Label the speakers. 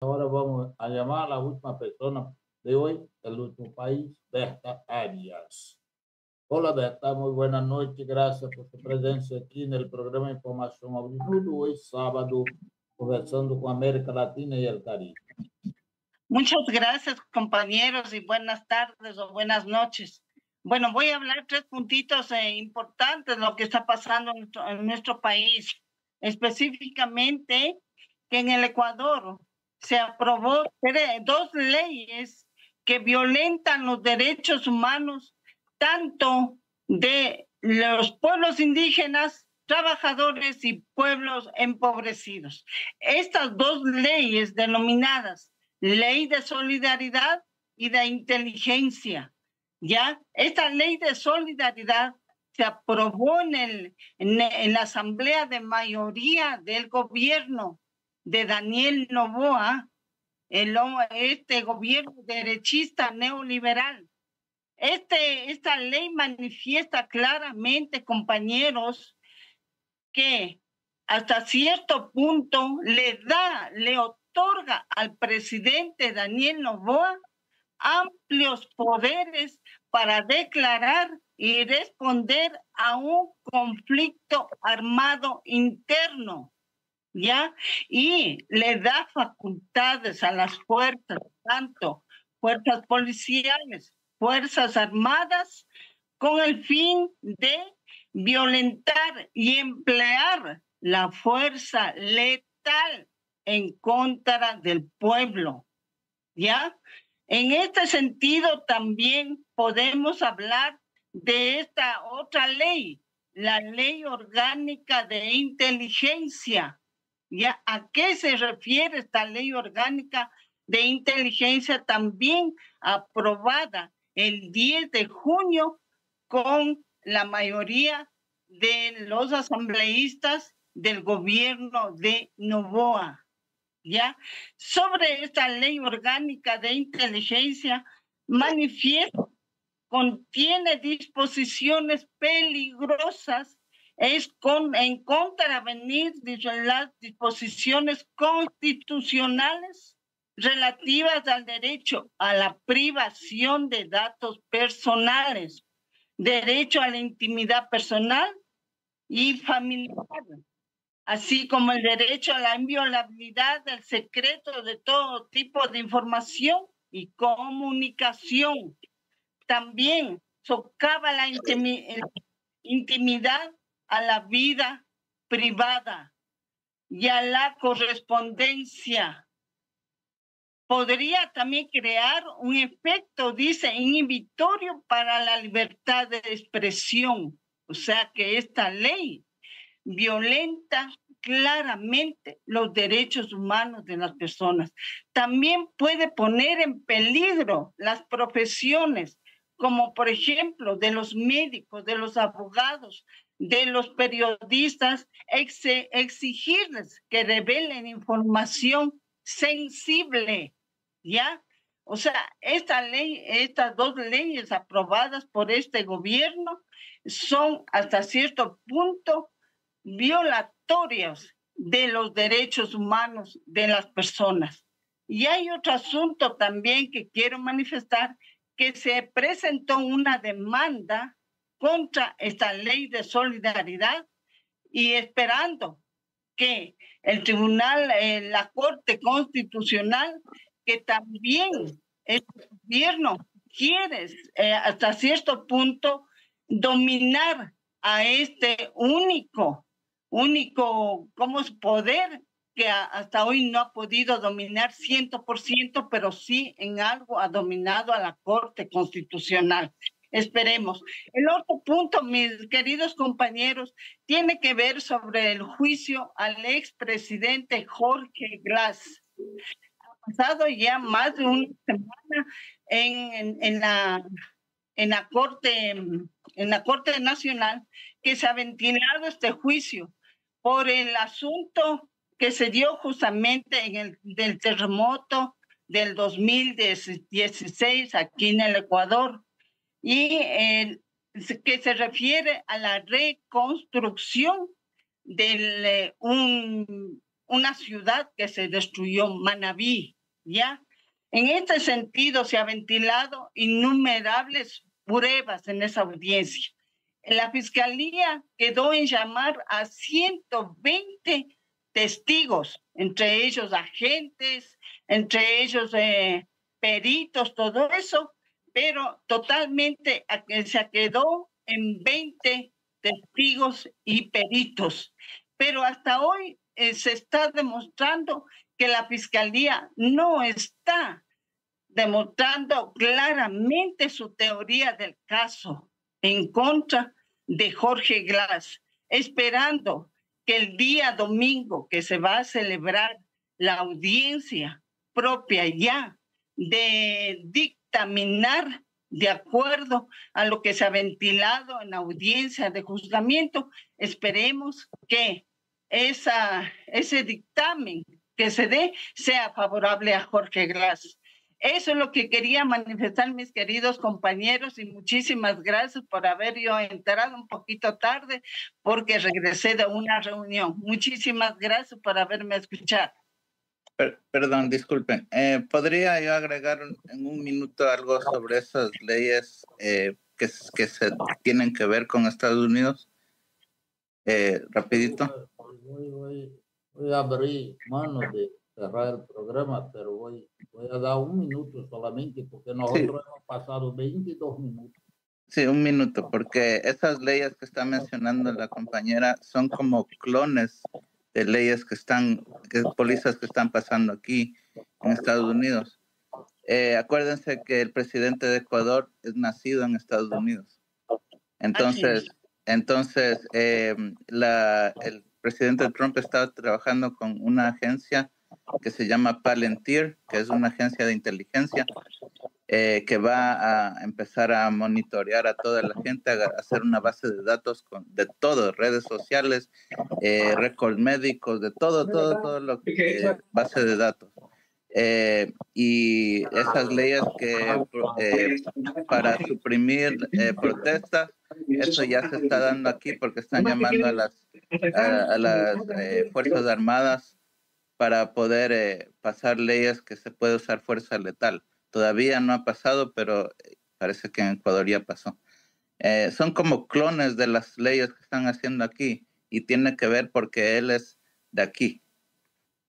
Speaker 1: Ahora vamos a llamar a la última persona de hoy, el último país, Berta Arias. Hola Berta, muy buenas noches, gracias por su presencia aquí en el programa Información ao Minuto, hoy sábado, conversando con América Latina y el Caribe.
Speaker 2: Muchas gracias, compañeros, y buenas tardes o buenas noches. Bueno, voy a hablar tres puntitos importantes de lo que está pasando en nuestro país. Específicamente, que en el Ecuador se aprobó dos leyes que violentan los derechos humanos, tanto de los pueblos indígenas, trabajadores y pueblos empobrecidos. Estas dos leyes denominadas Ley de Solidaridad y de Inteligencia. ¿Ya? Esta ley de solidaridad se aprobó en la asamblea de mayoría del gobierno de Daniel Noboa, este gobierno derechista neoliberal. Esta ley manifiesta claramente, compañeros, que hasta cierto punto le otorga al presidente Daniel Noboa amplios poderes para declarar y responder a un conflicto armado interno, ¿ya? Y le da facultades a las fuerzas, tanto fuerzas policiales, fuerzas armadas, con el fin de violentar y emplear la fuerza letal en contra del pueblo, ¿ya? En este sentido también podemos hablar de esta otra ley, la Ley Orgánica de Inteligencia, ¿ya? ¿A qué se refiere esta Ley Orgánica de Inteligencia? También aprobada el 10 de junio con la mayoría de los asambleístas del gobierno de Noboa, ¿ya? Sobre esta ley orgánica de inteligencia, manifiesta, contiene disposiciones peligrosas, en contravenir las disposiciones constitucionales relativas al derecho a la privación de datos personales, derecho a la intimidad personal y familiar, así como el derecho a la inviolabilidad del secreto de todo tipo de información y comunicación. También socava la intimidad a la vida privada y a la correspondencia. Podría también crear un efecto, dice, inhibitorio para la libertad de expresión. O sea que esta ley violenta claramente los derechos humanos de las personas. También puede poner en peligro las profesiones, como por ejemplo de los médicos, de los abogados, de los periodistas, exigirles que revelen información sensible, ¿ya? O sea, estas dos leyes aprobadas por este gobierno son hasta cierto punto violatorios de los derechos humanos de las personas. Y hay otro asunto también que quiero manifestar, que se presentó una demanda contra esta ley de solidaridad y esperando que el tribunal, la Corte Constitucional, que también el gobierno quiere hasta cierto punto dominar a este único como es poder que hasta hoy no ha podido dominar 100%, pero sí en algo ha dominado a la Corte Constitucional. Esperemos. El otro punto, mis queridos compañeros, tiene que ver sobre el juicio al expresidente Jorge Glass. Ha pasado ya más de una semana en la Corte Nacional que se ha ventilado este juicio por el asunto que se dio justamente del terremoto del 2016 aquí en el Ecuador y que se refiere a la reconstrucción de una ciudad que se destruyó, Manabí, ¿ya? En este sentido se ha ventilado innumerables pruebas en esa audiencia. La Fiscalía quedó en llamar a 120 testigos, entre ellos agentes, entre ellos peritos, todo eso, pero totalmente se quedó en 20 testigos y peritos. Pero hasta hoy se está demostrando que la Fiscalía no está demostrando claramente su teoría del caso en contra de Jorge Glass, esperando que el día domingo que se va a celebrar la audiencia propia ya de dictaminar de acuerdo a lo que se ha ventilado en la audiencia de juzgamiento, esperemos que ese dictamen que se dé sea favorable a Jorge Glass. Eso es lo que quería manifestar, mis queridos compañeros, y muchísimas gracias por haber yo entrado un poquito tarde porque regresé de una reunión. Muchísimas gracias por haberme escuchado.
Speaker 3: Perdón, disculpen. ¿Podría yo agregar en un minuto algo sobre esas leyes que se tienen que ver con Estados Unidos? Rapidito.
Speaker 1: Voy a abrir mano de cerrar el programa, pero voy a dar un minuto solamente porque nosotros hemos pasado 22 minutos.
Speaker 3: Sí, un minuto, porque esas leyes que está mencionando la compañera son como clones de leyes pólizas que están pasando aquí en Estados Unidos. Acuérdense que el presidente de Ecuador es nacido en Estados Unidos. Entonces el presidente Trump está trabajando con una agencia que se llama Palantir, que es una agencia de inteligencia que va a empezar a monitorear a toda la gente, a hacer una base de datos de todo, redes sociales, récords médicos, de todo lo que base de datos. Y esas leyes que para suprimir protestas, eso ya se está dando aquí porque están llamando a las Fuerzas Armadas para poder pasar leyes que se puede usar fuerza letal. Todavía no ha pasado, pero parece que en Ecuador ya pasó. Son como clones de las leyes que están haciendo aquí y tiene que ver porque él es de aquí.